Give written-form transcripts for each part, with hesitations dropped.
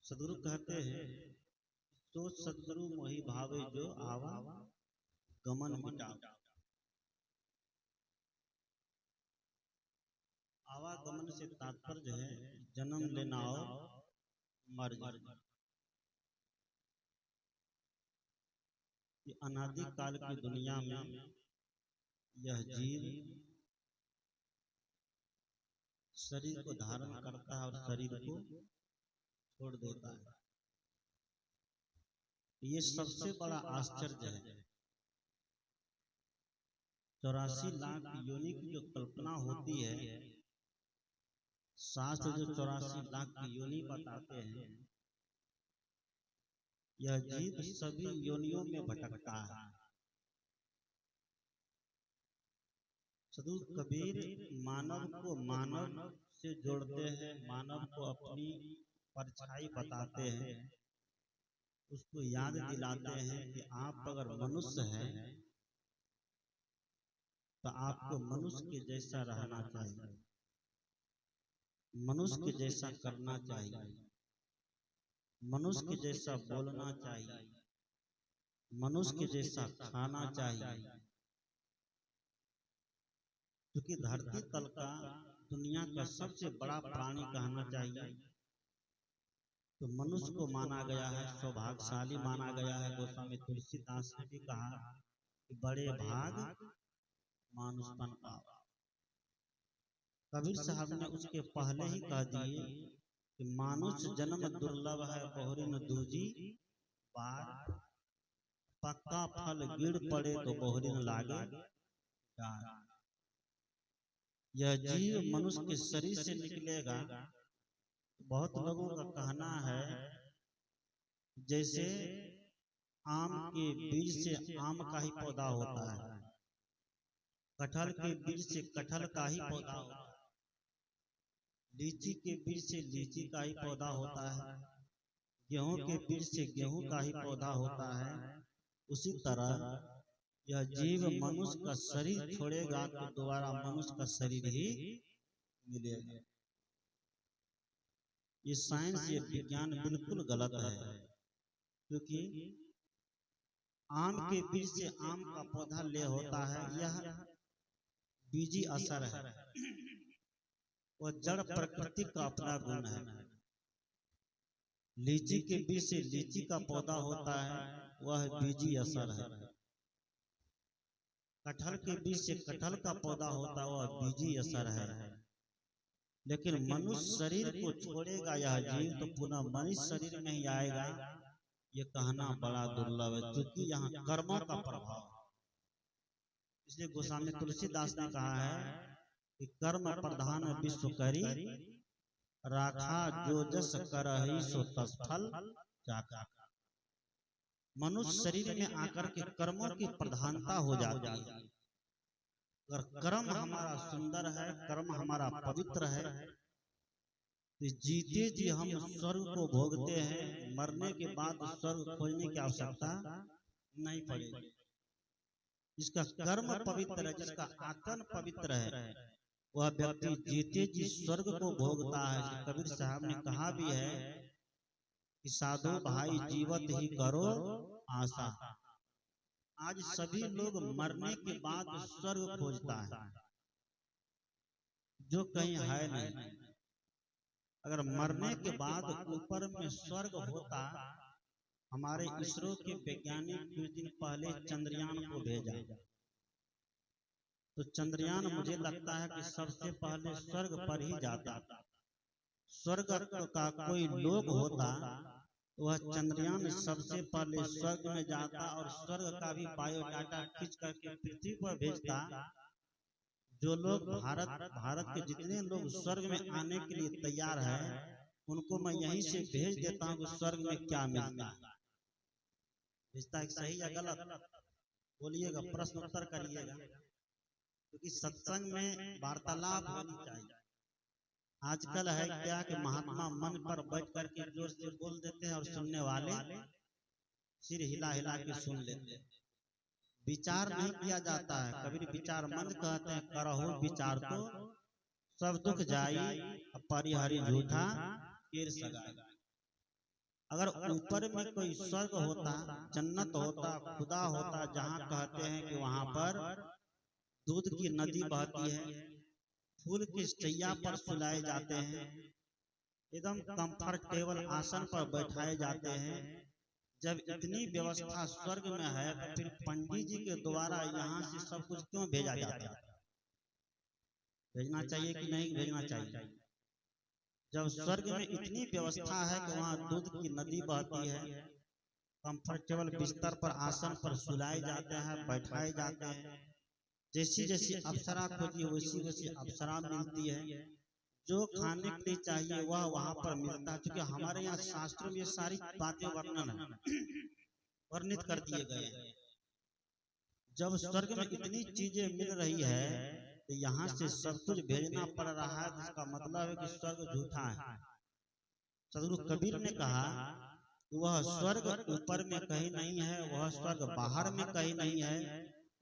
सदगुरु कहते हैं, तो सदगुरु मोहि भावे जो आवा गमन मिटाओ। आवागमन से तात्पर्य है जन्म लेना और मर जाना। ये अनादि काल की दुनिया में यह जीव शरीर को धारण करता है और शरीर को छोड़ देता है। ये सबसे बड़ा आश्चर्य है। 84 लाख योनि की जो कल्पना होती है, शास्त्र जो 84 लाख की योनि बताते हैं, यह जीव सभी योनियों में भटकता है। सदगुरु कबीर मानव को मानव से जोड़ते हैं, मानव को अपनी परछाई बताते हैं, उसको याद दिलाते हैं कि आप अगर मनुष्य हैं तो आपको मनुष्य के जैसा रहना चाहिए, मनुष्य के जैसा करना चाहिए, मनुष्य के जैसा बोलना चाहिए, मनुष्य के जैसा खाना चाहिए। क्योंकि धरती तल का दुनिया का सबसे बड़ा प्राणी कहना चाहिए तो मनुष्य को माना गया है, सौभाग्यशाली माना गया है। गोस्वामी तुलसीदास ने भी कहा कि बड़े भाग मानुषपन पावा। कबीर साहब ने उसके पहले ही कह दिए कि मानुष जन्म दुर्लभ है, बहुरी न दूजी बार, पक्का फल गिर पड़े तो बहुरी न लागे डार। यह जीव मनुष्य के शरीर से निकलेगा। बहुत लोगों का कहना है जैसे आम के बीज से आम का ही पौधा होता है, कटहल के बीज से कटहल का ही पौधा होता है, लीची के बीज से लीची का ही पौधा होता है, गेहूं के बीज से गेहूं का ही पौधा होता है। उसी तरह यह जीव मनुष्य का शरीर छोड़ेगा तो दोबारा मनुष्य का शरीर ही मिलेगा। ये साइंस, ये विज्ञान बिल्कुल गलत है। क्योंकि आम के बीज से आम का पौधा ले होता है, यह बीजी असर है, वह जड़ प्रकृति का अपना गुण है। लीची के बीज से लीची का पौधा होता है, वह बीजी असर है। कटहल के बीज से कटहल का पौधा होता है, वह बीजी असर है। लेकिन मनुष्य शरीर को छोड़ेगा यह जीव तो पुनः मनुष्य शरीर में ही आएगा, ये कहना बड़ा दुर्लभ है। क्योंकि यहाँ कर्मों का प्रभाव है। इसलिए गोस्वामी तुलसीदास ने कहा है कि कर्म प्रधान विश्व करी, राखा जो जस करहि सो तस फल जाका। मनुष्य शरीर में आकर के कर्मों की प्रधानता हो जाती है। अगर कर्म हमारा सुंदर है, कर्म हमारा पवित्र है, तो जीते जी हम स्वर्ग को भोगते हैं, मरने के बाद स्वर्ग खोजने की आवश्यकता नहीं पड़ेगी। जिसका कर्म पवित्र है, जिसका आचरण पवित्र है, वह व्यक्ति जीते जी स्वर्ग को भोगता है। कबीर साहब ने कहा भी है कि साधु भाई जीवत ही करो आशा। आज सभी लोग मरने के बाद स्वर्ग खोजता है, जो कहीं है नहीं। अगर मरने के बाद ऊपर में स्वर्ग होता, हमारे इसरो के वैज्ञानिक कुछ दिन पहले चंद्रयान को भेजा, तो चंद्रयान मुझे लगता है कि सबसे पहले स्वर्ग पर ही जाता। स्वर्ग का कोई लोक होता, वह चंद्रयान सबसे पहले स्वर्ग में जाता और स्वर्ग का भी बायोडाटा खींच करके पृथ्वी पर भेजता। जो लोग भारत के जितने लोग स्वर्ग में आने के लिए तैयार है, उनको मैं यहीं से भेज देता हूँ कि स्वर्ग में क्या मिलता है। भेजता है सही या गलत बोलिएगा, प्रश्न उत्तर करिएगा। क्योंकि सत्संग में वार्तालाप होनी चाहिए। आजकल है क्या कि महात्मा मन पर बैठ करके जोर से बोल देते हैं और सुनने वाले सिर हिला हिला के सुन लेते हैं। विचार नहीं किया जाता है। कबीर विचार मंद कहते हैं, करहु विचार तो सब दुख जाई, परिहरि झूठा केर सगाई। अगर ऊपर में कोई स्वर्ग होता, जन्नत होता, खुदा होता, जहाँ कहते हैं कि वहां पर दूध की नदी बहती है, फूल की शैया पर सुलाए जाते हैं, एकदम कंफर्टेबल आसन पर बैठाए जाते हैं, जब इतनी व्यवस्था स्वर्ग में है तो फिर पंडित जी के द्वारा यहाँ से सब कुछ क्यों भेजा जाता है? भेजना चाहिए कि नहीं भेजना चाहिए? जब स्वर्ग में इतनी व्यवस्था है कि वहाँ दूध की नदी बहती है, कंफर्टेबल बिस्तर पर आसन पर सुलाए जाते हैं, बैठाए जाते हैं, जैसी जैसी अप्सरा खोजी वैसी वैसी अप्सरा मिलती है, जो खाने के लिए चाहिए वह वहाँ पर मिलता है। क्योंकि हमारे यहाँ शास्त्रों में ये सारी बातें वर्णित कर दिए गए हैं। जब स्वर्ग में इतनी चीजें मिल रही है तो यहाँ से सब कुछ भेजना पड़ रहा है, इसका मतलब है कि स्वर्ग झूठा है। सदगुरु कबीर ने कहा वह स्वर्ग ऊपर में कहीं नहीं है, वह स्वर्ग बाहर में कहीं नहीं है,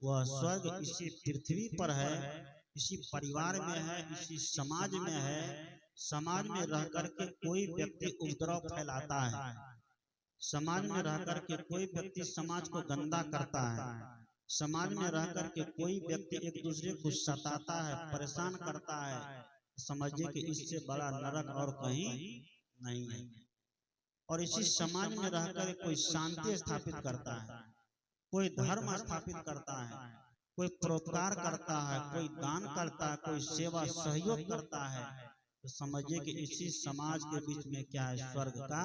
वह स्वर्ग इसी पृथ्वी पर है, इसी परिवार में है, इसी समाज में है। समाज में रह करके कोई व्यक्ति उपद्रव फैलाता है, समाज में रह करके कोई व्यक्ति समाज को गंदा करता है, समाज में रह करके कोई व्यक्ति एक दूसरे को सताता है, परेशान करता है, समझिए कि इससे बड़ा नरक और कहीं नहीं है। और इसी समाज में रहकर कोई शांति स्थापित करता है, कोई धर्म स्थापित करता है, कोई परोपकार करता है, कोई दान करता है, कोई सेवा सहयोग करता है, तो समझिए कि इसी समाज के बीच में क्या है, स्वर्ग का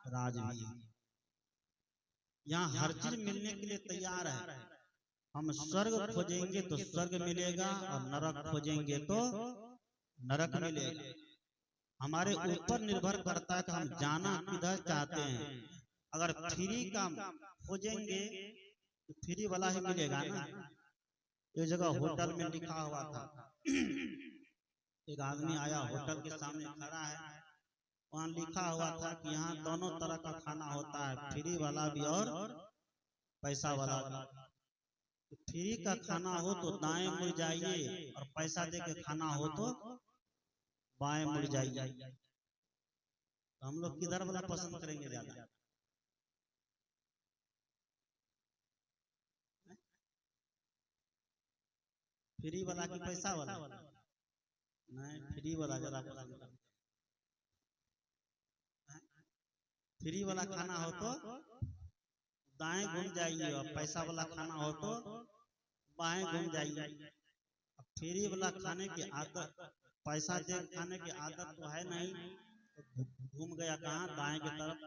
राज भी है। यहाँ हर चीज मिलने के लिए तैयार है। हम स्वर्ग खोजेंगे तो स्वर्ग मिलेगा और नरक खोजेंगे तो नरक मिलेगा। हमारे ऊपर निर्भर करता है कि हम जाना किधर चाहते हैं। अगर फ्री का खोजेंगे तो फ्री वाला ही मिलेगा ना। एक जगह होटल में लिखा हुआ था, एक आदमी आया होटल के सामने खड़ा है, वहाँ लिखा हुआ था कि यहाँ दोनों तरह का खाना होता है, फ्री वाला भी और पैसा वाला भी। तो फ्री का खाना हो तो दाएं मुड़ जाइए और पैसा दे के खाना हो तो बाएं मुड़ जाइए। तो हम लोग किधर वाला पसंद करेंगे ज्यादा? फ्री वाला की पैसा वाला? नहीं, फ्री वाला ज्यादा पसंद करते। फ्री वाला खाना हो तो दाएं घूम जाइए और पैसा वाला खाना हो तो बाएं घूम जाइए। फ्री वाला खाने की आदत, पैसा दे खाने की आदत तो है नहीं, तो घूम गया कहाँ? दाएं की तरफ।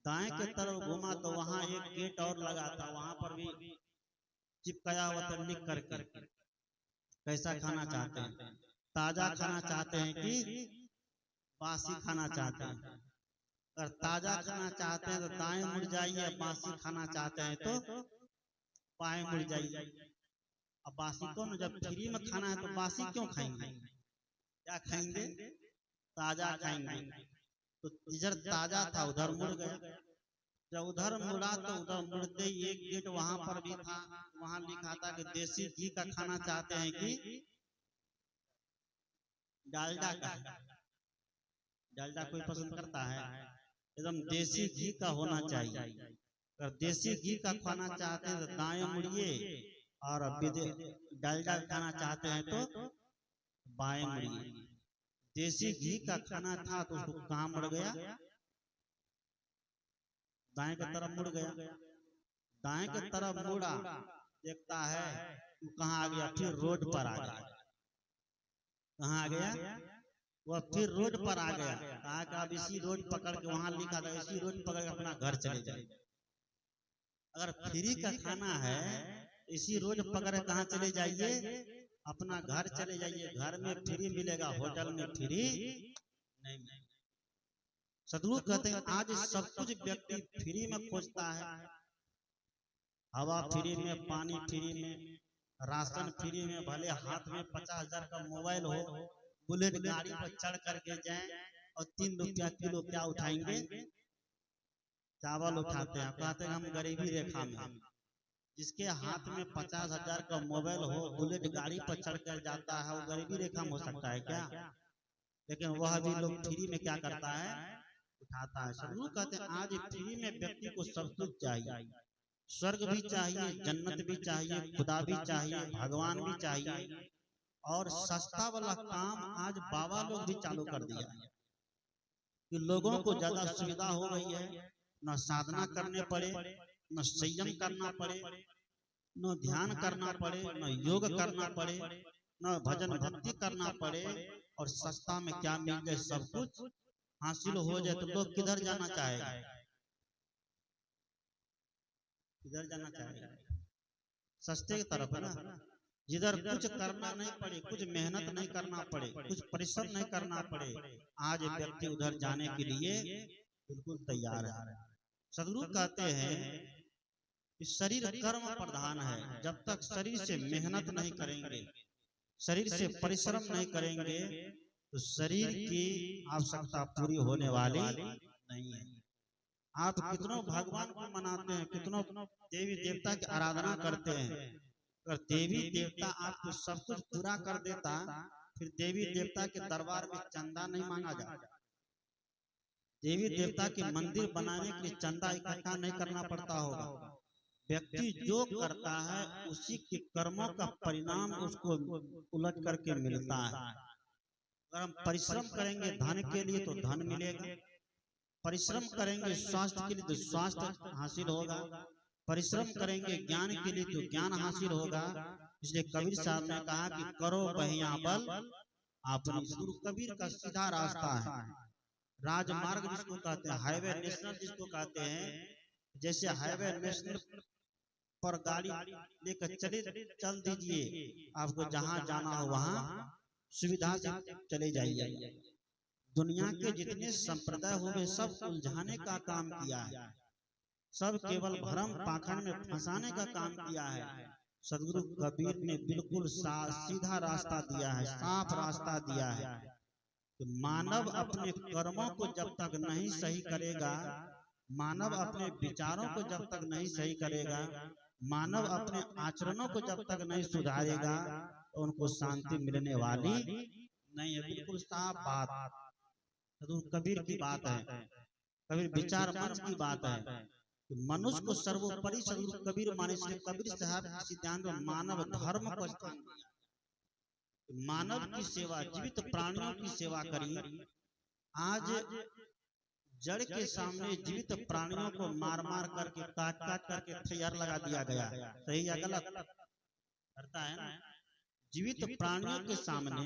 दाएं की तरफ घूमा तो वहां एक गेट और लगा था, वहां पर भी चिपकाया हुआ था लिख करके कैसा खाना चाहते हैं, ताजा खाना चाहते हैं कि बासी खाना चाहते हैं। अगर ताजा खाना चाहते हैं तो दाएं मुड़ जाइए, बासी खाना चाहते हैं तो बाएं मुड़ जाइए। अब बासी कौन? जब फ्री में खाना है तो बासी क्यों खाएंगे? क्या खाएंगे? ताजा खाएंगे। तो इधर ताजा था उधर मुड़ गया। जब उधर मुड़ा तो उधर मुड़ते ही एक गेट वहां पर भी था, वहां लिखा था कि देसी घी का खाना चाहते हैं कि डालडा का? डालडा कोई पसंद करता है? एकदम देसी घी का होना चाहिए। अगर देसी घी का खाना चाहते हैं तो दाएं मुड़िए, और डालडा खाना चाहते हैं तो बाएं मुड़िए। देसी घी का खाना था तो उसको कहाँ मुड़ गया? दाएं की तरफ मुड़ गया। दाएं की तरफ मुड़ा, देखता है वो कहाँ आ गया? फिर रोड पर आ गया। कहाँ आ गया? वह फिर रोड पर आ गया। कहा कि अब इसी रोड पकड़ के, वहां लिखा था इसी रोड पकड़ के अपना घर चले जाए। अगर फ्री का खाना है इसी रोड पकड़ के कहाँ चले जाइए? अपना घर चले जाइए। घर में फ्री मिलेगा, होटल में फ्री नहीं। सदगुरु कहते हैं आज सब कुछ व्यक्ति फ्री में खोजता है। हवा फ्री में, पानी फ्री में, राशन फ्री में, भले हाथ में 50,000 का मोबाइल हो, बुलेट गाड़ी पर चढ़ करके जाएं और 3 रुपया किलो क्या उठाएंगे? चावल उठाते हैं। कहते हैं हम गरीबी रेखा में। जिसके हाथ में 50,000 का मोबाइल हो, बुलेट गाड़ी पर चढ़ कर जाता है, वो गरीबी रेखा में हो सकता है क्या? लेकिन वह भी लोग फ्री में क्या करता है? उठा खाता है। सदगुरु कहते हैं आज फ्री में व्यक्ति को सब कुछ चाहिए, स्वर्ग भी चाहिए, जन्नत भी चाहिए, खुदा भी चाहिए, भगवान भी चाहिए, और सस्ता वाला काम आज बाबा लोग भी चालू कर दिया कि लोगों को ज्यादा सुविधा हो गई है, न साधना करने पड़े, न संयम करना पड़े, न ध्यान करना पड़े, न योग करना पड़े, न भजन भक्ति करना पड़े, और सस्ता में क्या मिल जाए, सब कुछ हासिल हो जाए, तो लोग किधर जाना चाहेगा, किधर जाना चाहेगा, सस्ते की तरफ है ना, जिधर कुछ करना नहीं पड़े, कुछ मेहनत नहीं करना पड़े, कुछ परिश्रम नहीं करना पड़े, आज व्यक्ति उधर जाने के लिए बिल्कुल तैयार है। सदगुरु कहते हैं कि शरीर कर्म प्रधान है, जब तक शरीर से मेहनत नहीं करेंगे, शरीर से परिश्रम नहीं करेंगे, तो शरीर की आवश्यकता पूरी होने वाली नहीं है। आप कितनों भगवान को मनाते हैं, कितनों देवी देवता की आराधना करते हैं, अगर देवी देवता आपको सब कुछ पूरा कर देता, फिर देवी देवता के दरबार में चंदा नहीं मांगा जाता, देवी देवता के मंदिर बनाने के लिए चंदा इकट्ठा नहीं करना पड़ता होगा। व्यक्ति जो करता है उसी के कर्मों का परिणाम उसको उलट करके मिलता है। अगर हम परिश्रम करेंगे धन के लिए तो धन मिलेगा, परिश्रम करेंगे स्वास्थ्य के लिए तो स्वास्थ्य हासिल होगा, परिश्रम करेंगे ज्ञान के लिए तो ज्ञान हासिल होगा। इसलिए कबीर साहब ने कहा कि करो बहिया बल अपनी। गुरु कबीर का सीधा रास्ता है, राजमार्ग जिसको कहते हैं, हाईवे नेशनल जिसको कहते हैं, जैसे हाईवे नेशनल पर गाड़ी लेकर चल दीजिए, आपको जहां जाना हो वहां सुविधा से चले जाइए। दुनिया के जितने संप्रदाय हुए सब उलझाने का काम किया है, सब केवल भ्रम पाखंड में फंसाने का काम किया है। सदगुरु कबीर ने बिल्कुल सीधा रास्ता दिया है, साफ रास्ता दिया है कि मानव अपने कर्मों को जब तक नहीं सही करेगा, मानव अपने विचारों को जब तक नहीं सही करेगा, मानव अपने आचरणों को जब तक नहीं सुधारेगा, तो उनको शांति मिलने वाली नहीं है। बिल्कुल साफ बात सदगुरु कबीर की बात है, कबीर विचार मंच की बात है। मनुष्य को सर्वोपरि सदगुरु कबीर माने, कबीर साहब के सिद्धांत में मानव धर्म को स्थान दिया, मानव की सेवा, जीवित प्राणियों की सेवा करी। आज जड़ के सामने जीवित प्राणियों को मार मार करके काट काट करके तैयार लगा दिया गया, सही या गलत करता है ना। जीवित प्राणियों के सामने,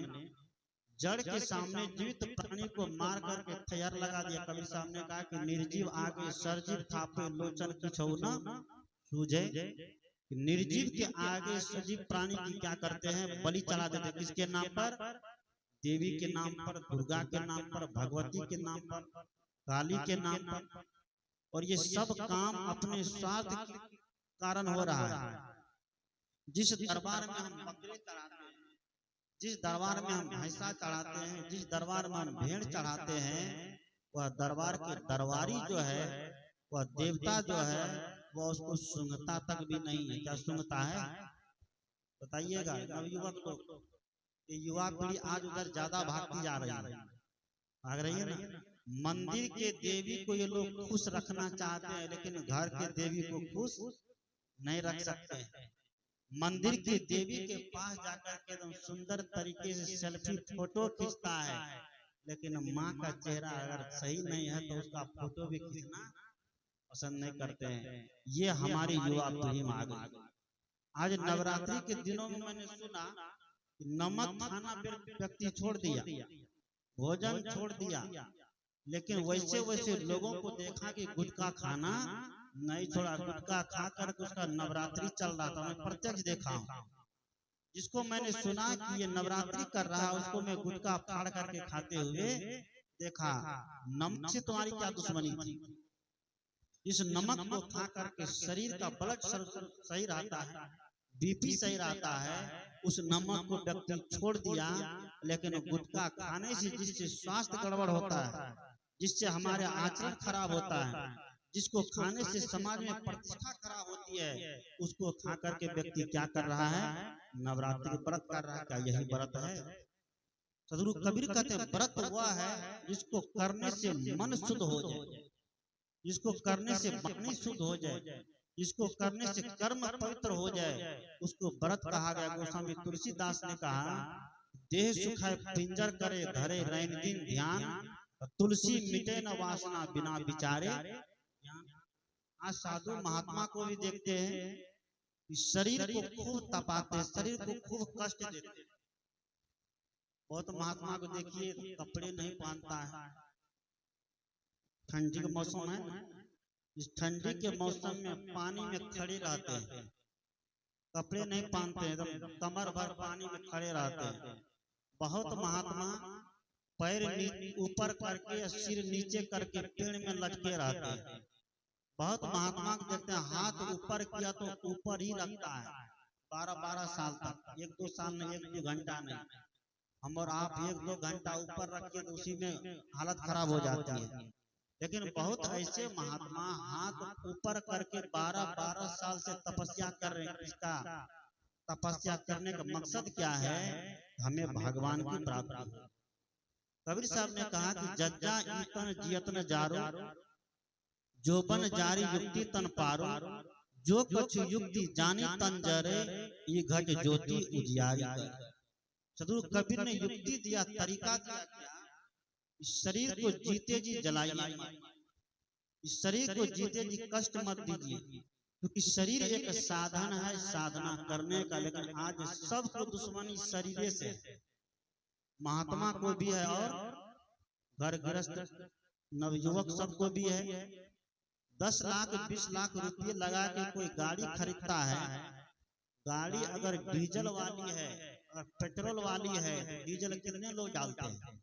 जड़ के सामने जीवित प्राणी को मार करके तैयार लगा दिया। कबीर साहब ने कहा कि निर्जीव आगे सरजीव थापे लोचन किछो न सूझे। निर्जीव के आगे सजीव प्राणी की क्या करते हैं, बलि चला देते। किसके नाम पर? देवी के नाम पर, दुर्गा के नाम पर, भगवती के नाम पर, काली के नाम पर। और ये सब काम अपने स्वार्थ के कारण हो रहा है। जिस दरबार में हम बकरे चढ़ाते हैं, जिस दरबार में हम भैंसा चढ़ाते हैं, जिस दरबार में हम भेड़ चढ़ाते हैं, वह दरबार के दरबारी जो है, वह देवता जो है, वह उसको सूंघता तक भी नहीं है। क्या सूंघता है बताइएगा नवयुवक लोग। ये युवा पीढ़ी आज उधर ज्यादा भागती जा रही है, भाग रही है ना। मंदिर के देवी को ये लोग खुश रखना चाहते हैं, लेकिन घर के देवी को खुश नहीं रख सकते हैं। मंदिर की देवी के पास जाकर के एकदम सुंदर तरीके से सेल्फी फोटो खींचता है, लेकिन माँ का चेहरा अगर सही नहीं है तो उसका फोटो भी खींचना पसंद नहीं करते हैं। ये हमारी युवा पीढ़ी में आ गई। आज नवरात्रि के दिनों में मैंने सुना कि नमक खाना व्यक्ति छोड़ दिया, भोजन छोड़ दिया, लेकिन वैसे वैसे लोगों को देखा कि गुटखा खाना नहीं छोड़ा। गुटखा खा करके उसका नवरात्रि चल रहा था, मैं प्रत्यक्ष देखा हूँ। जिसको मैंने सुना कि ये नवरात्रि कर रहा है, उसको मैं गुटखा फाड़ करके खाते हुए देखा। नमक से तुम्हारी क्या दुश्मनी थी? इस नमक को खा करके शरीर का ब्लड सही रहता है, बीपी सही रहता है। उस नमक को व्यक्ति छोड़ दिया, लेकिन गुटखा खाने से जिससे स्वास्थ्य गड़बड़ होता है, जिससे हमारे आचरण खराब होता है, जिसको खाने से समाज में प्रतिष्ठा खराब होती है, उसको खा करके व्यक्ति क्या कर रहा है? नवरात्रि व्रत कर रहा है। क्या यही व्रत है? सदगुरु कबीर कहते हैं व्रत हुआ है जिसको करने से मन शुद्ध हो जाए, जिसको करने से वाणी शुद्ध हो जाए, जिसको करने से कर्म पवित्र हो जाए, उसको व्रत कहा गया। गोस्वामी तुलसीदास ने कहा, देह सुखाए पिंजर करे धरे रैन दिन ध्यान, तुलसी मिटे न वासना बिना विचारे। आज साधु महात्मा को भी देखते हैं कि शरीर को खूब तपाते, शरीर को खूब कष्ट देते। बहुत महात्मा को देखिए कपड़े नहीं पहनता है, ठंडी का मौसम है, इस ठंडी के मौसम में पानी में खड़े रहते हैं, कपड़े नहीं पहनते हैं, एकदम कमर भर पानी में खड़े रहते हैं। बहुत महात्मा पैर ऊपर करके या सिर नीचे करके पेड़ में लटके रहते हैं। बहुत महात्मा को देखते हैं हाथ ऊपर किया तो ऊपर ही रखता है 12-12 साल तक, 1-2 साल में 1-2 घंटा नहीं। हम और आप 1-2 घंटा ऊपर रखिए तो उसी में हालत खराब हो जाती है। लेकिन बहुत ऐसे महात्मा हाथ ऊपर करके 12-12 साल से तपस्या कर रहे हैं। इसका तपस्या करने का मकसद क्या है? हमें भगवान की प्राप्ति हो। कबीर साहब ने कहा कि जज्जा ईतन जियतन जारो, जोबन जारी युक्ति तन पारो, जो कछु युक्ति जानी तन जरे, ये घट ज्योति उजियारी कर। सदगुरु कबीर ने युक्ति दिया, तरीका दिया, इस शरीर को जीते जी जलाइए, इस शरीर को जीते जी कष्ट मत दीजिए, क्योंकि शरीर एक साधन है साधना करने का। लेकिन आज सबको दुश्मनी शरीर से, महात्मा को भी है और घर गृहस्थ नवयुवक सबको भी है। 10 लाख 20 लाख रुपये लगा के कोई गाड़ी खरीदता है, गाड़ी अगर डीजल वाली है और पेट्रोल वाली है, डीजल कितने लोग डालते हैं?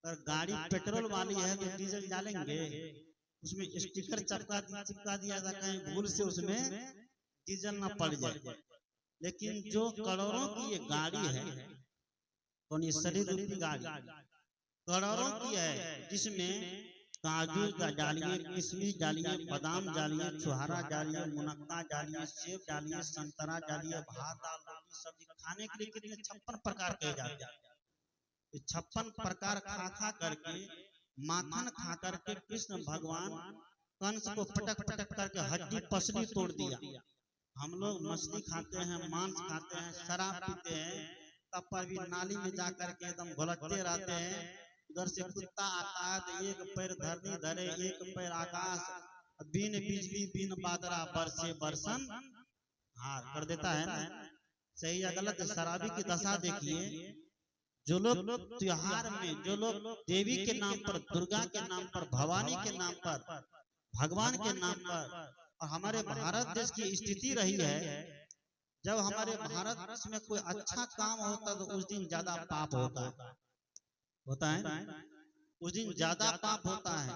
अगर गाड़ी पेट्रोल वाली है तो डीजल डालेंगे, उसमें स्टिकर चिपका दिया था कहीं भूल से उसमें डीजल ना पड़ जाए। लेकिन जो करोड़ों की ये गाड़ी है, कौन ये शरीर रूपी गाड़ी करोड़ों की है, जिसमें काजू डालिए, किशमिश डालिए, बादाम डालिए, छुहारा डालिए, मुनक्का डालिए, सेब डालिए, संतरा डालिए, भात दाल रोटी सब्जी खाने के लिए कितने 56 प्रकार कहे जाते हैं। 56 प्रकार खा खा करके, माखन खा करके कृष्ण भगवान कंस को पटक पटक करके हड्डी पसली तोड़ दिया। हम लोग मछली खाते हैं, मांस खाते हैं, शराब पीते हैं, तब पर भी नाली में जाकर के एकदम घुलटते रहते हैं। उधर से कुत्ता आता है तो एक पैर धरनी धरे, एक पैर आकाश, बिन बिजली बिन बादरा बरसे बरसन हार कर देता है ना। सही या गलत? शराबी की दशा देखिए। जो लोग त्योहार में, जो लोग देवी के नाम पर, दुर्गा के नाम पर, भवानी के नाम पर, भगवान के नाम पर, और हमारे भारत देश की स्थिति रही है, जब हमारे भारत देश में कोई अच्छा काम होता तो उस दिन ज्यादा पाप होता है, उस दिन ज्यादा पाप होता है।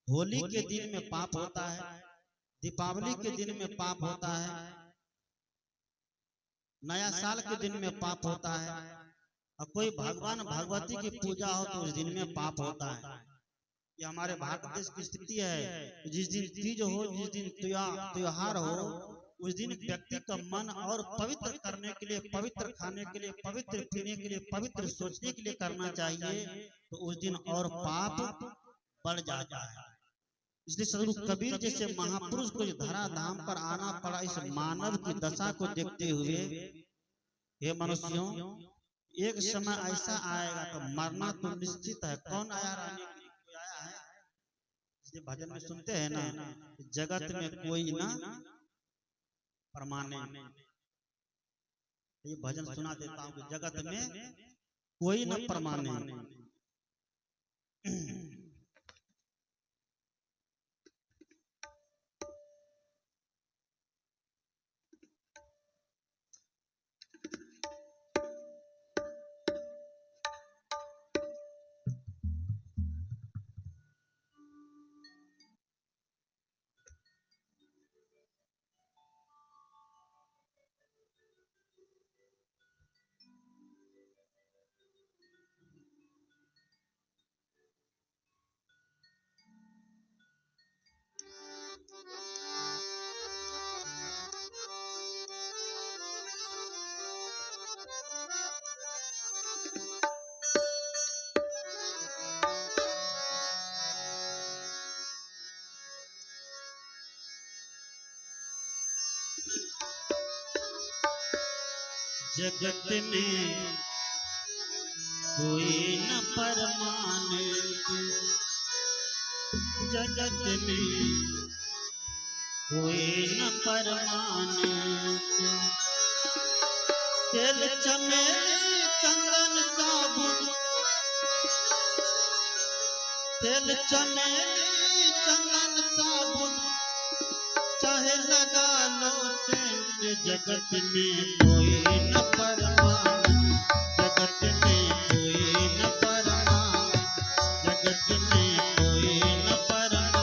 होली के दिन में पाप होता है, दीपावली के दिन में पाप होता है, नया साल के दिन में पाप होता है, और कोई भगवान भगवती की पूजा हो तो उस दिन में पाप होता है। ये हमारे भारत देश की स्थिति है। जिस दिन तीज हो, जिस दिन त्योहार हो, उस दिन व्यक्ति का मन और पवित्र करने के लिए, पवित्र खाने के लिए, पवित्र पीने के लिए, पवित्र सोचने के लिए करना चाहिए, तो उस दिन और पाप बढ़ जाता है। इसलिए सदगुरु कबीर जैसे महापुरुष को धरा धाम पर आना पड़ा। इस मानव की दशा को देखते हुए, हे मनुष्यों, एक समय ऐसा आएगा तो मरना तो निश्चित है। कौन आया रहने के लिए? कोई आया है? इसलिए भजन में सुनते हैं ना, जगत में कोई ना परमानेंट। ये भजन सुना देता हूँ कि जगत में कोई न परमानेंट। जगत में कोई न परमानंद, जगत में कोई न परमानंद। तेल चमेली चंदन साबुन, तेल चमेली चंदन साबुन चाहे लगा लो सेंट, जगत में कोई न परमानंद, जगत में कोई न परमानंद, जगत में कोई न परमानंद।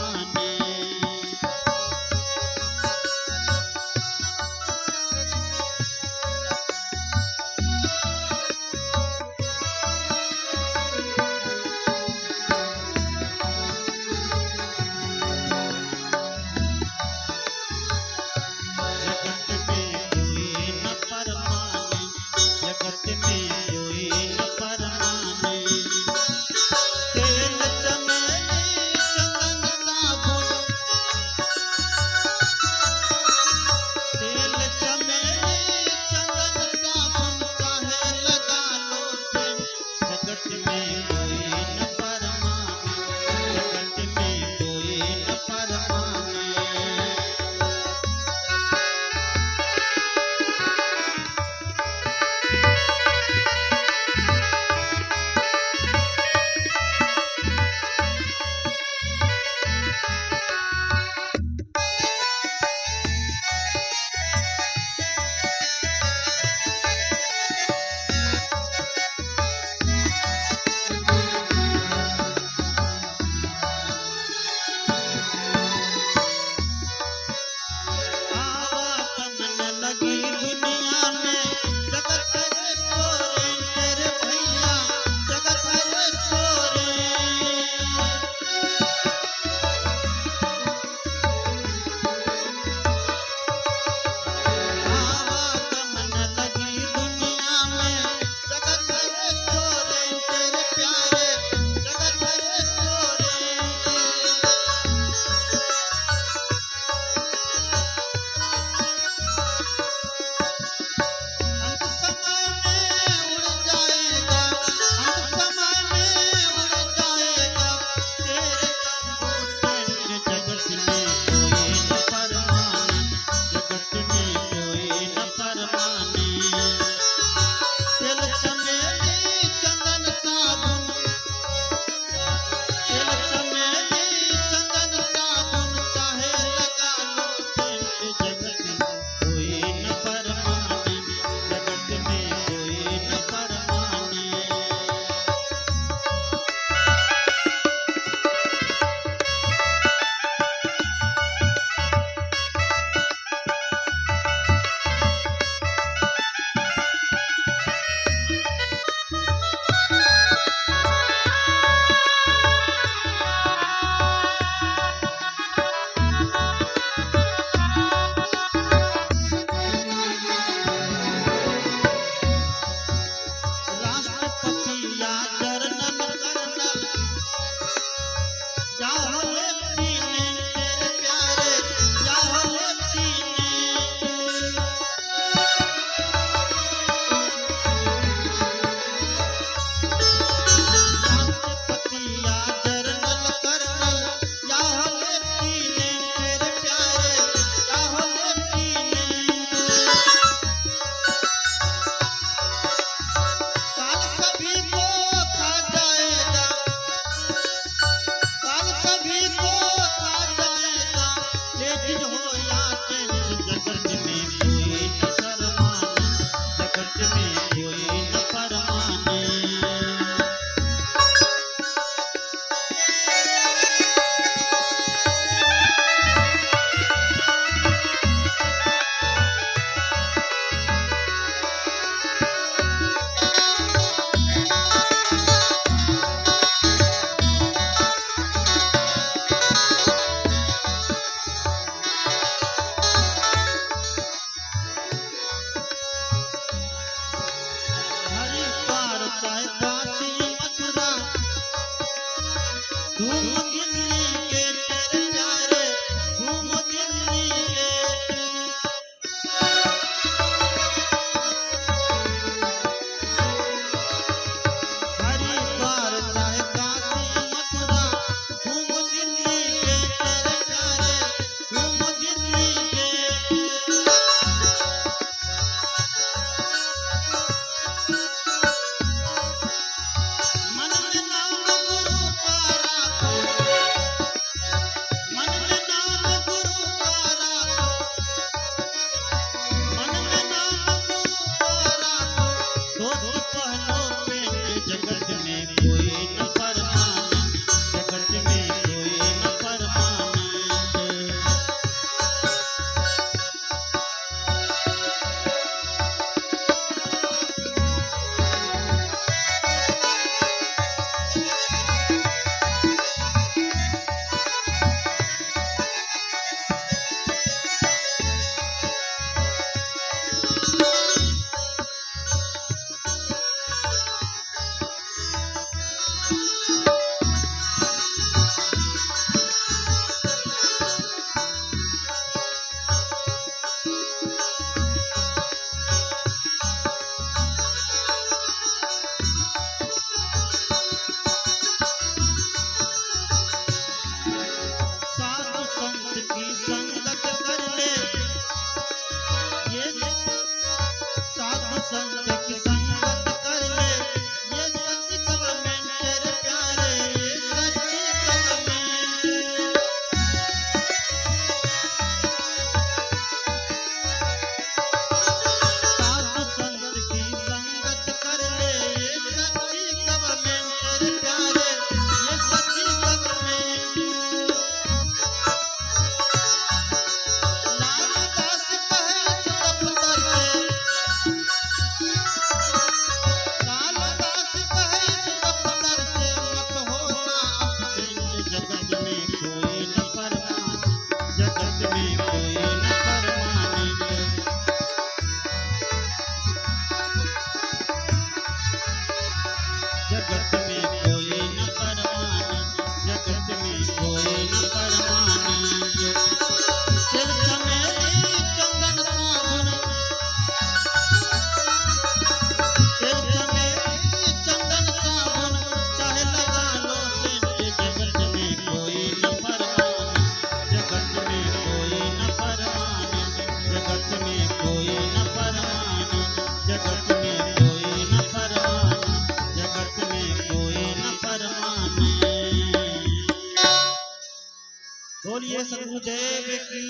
बोलिए सदगुरुदेव की।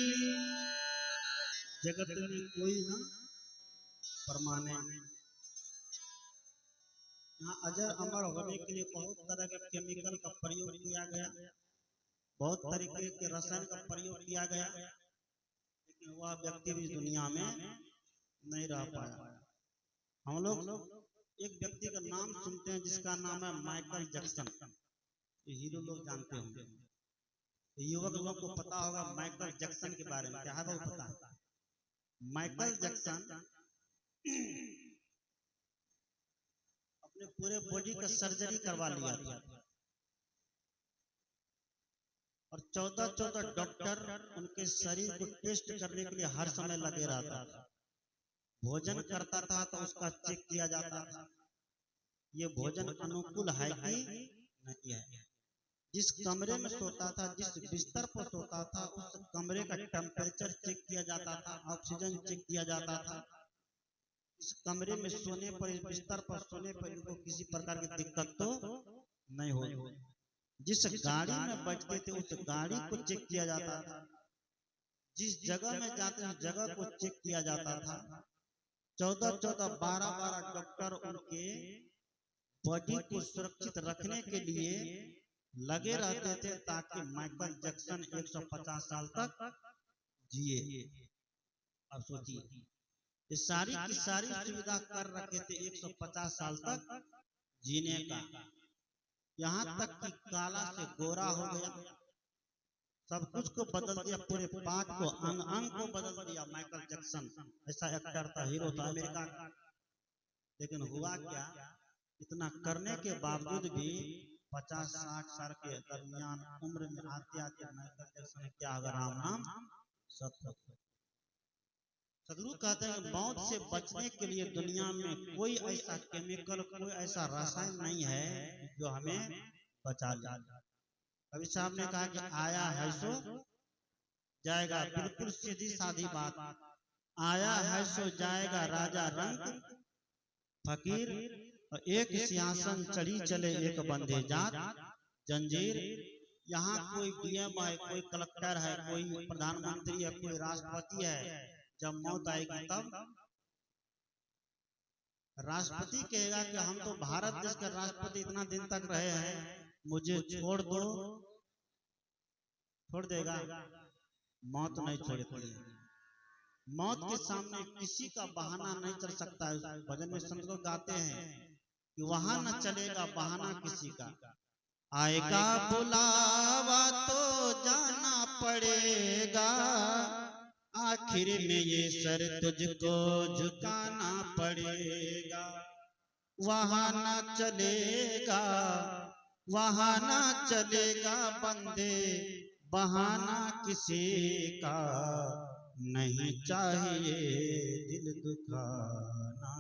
जगत में कोई ना परमाने, यहाँ अजर अमर होने के लिए बहुत तरह के केमिकल का प्रयोग किया गया, बहुत तरीके के रसायन का प्रयोग किया गया, लेकिन वह व्यक्ति भी दुनिया में नहीं रह पाया। हम लोग एक व्यक्ति का नाम सुनते हैं जिसका नाम है माइकल जैक्सन। ये हीरो लोग जानते होंगे, युवक लोग को पता होगा माइकल जैक्सन के बारे में। क्या है वो पता है? माइकल जैक्सन अपने पूरे बॉडी का सर्जरी करवा लिया था और 14 डॉक्टर उनके शरीर को टेस्ट करने के लिए हर समय लगे रहता था। भोजन करता था तो उसका चेक किया जाता था, ये भोजन अनुकूल है कि नहीं है। जिस कमरे में सोता था, जिस बिस्तर पर सोता था, उस कमरे का टेम्परेचर चेक किया जाता था, ऑक्सीजन चेक किया जाता था। इस कमरे में सोने पर, इस बिस्तर पर सोने पर इनको किसी प्रकार की दिक्कत तो नहीं होगी। जिस गाड़ी में बैठते थे उस गाड़ी को चेक किया जाता था, जिस जगह में जाते उस जगह को चेक किया जाता था। 12 डॉक्टर उनके बॉडी को सुरक्षित रखने के लिए लगे रहते थे ताकि माइकल जैक्सन 150 साल तक जिए। अब सोचिए, ये सारी की सारी सुविधा कर रखे थे 150 साल तक जीने का। यहाँ तक कि काला से गोरा हो गया, सब कुछ को बदल दिया, पूरे पार्ट को, अंग अंग को बदल दिया माइकल जैक्सन। ऐसा एक्टर था, हीरो था अमेरिका का। लेकिन हुआ क्या, इतना करने के बावजूद भी 50-60 साल के दरमियान उम्र में आते आते माइकल जैक्सन ने क्या होगा, राम नाम सत्य। सदगुरु कहते हैं मौत से बचने के लिए दुनिया में कोई ऐसा केमिकल, कोई ऐसा रसायन नहीं है जो हमें बचा ले। कवि साहब ने कहा कि आया है सो जाएगा, बिल्कुल सीधी साधी बात। आया है सो जाएगा, राजा रंग फकीर, एक सिंहासन चढ़ी चले एक बंदे जात जंजीर। यहाँ कोई डीएम है, कोई कलेक्टर है, कोई प्रधानमंत्री है, कोई राष्ट्रपति है। जब मौत आएगी तब राष्ट्रपति कहेगा कि हम तो भारत देश के राष्ट्रपति इतना दिन तक रहे हैं, मुझे छोड़ दो, छोड़ देगा। मौत नहीं छोड़ती है। मौत के सामने किसी का बहाना नहीं चल सकता है। भजन में संत लोग गाते हैं कि वहां न चलेगा बहाना किसी का, आएगा बुलावा तो जाना पड़ेगा, आखिर में ये सर तुझको झुकाना पड़ेगा। वहां न चलेगा, वहां न चलेगा बंदे, बहाना किसी का नहीं चाहिए, दिल दुखाना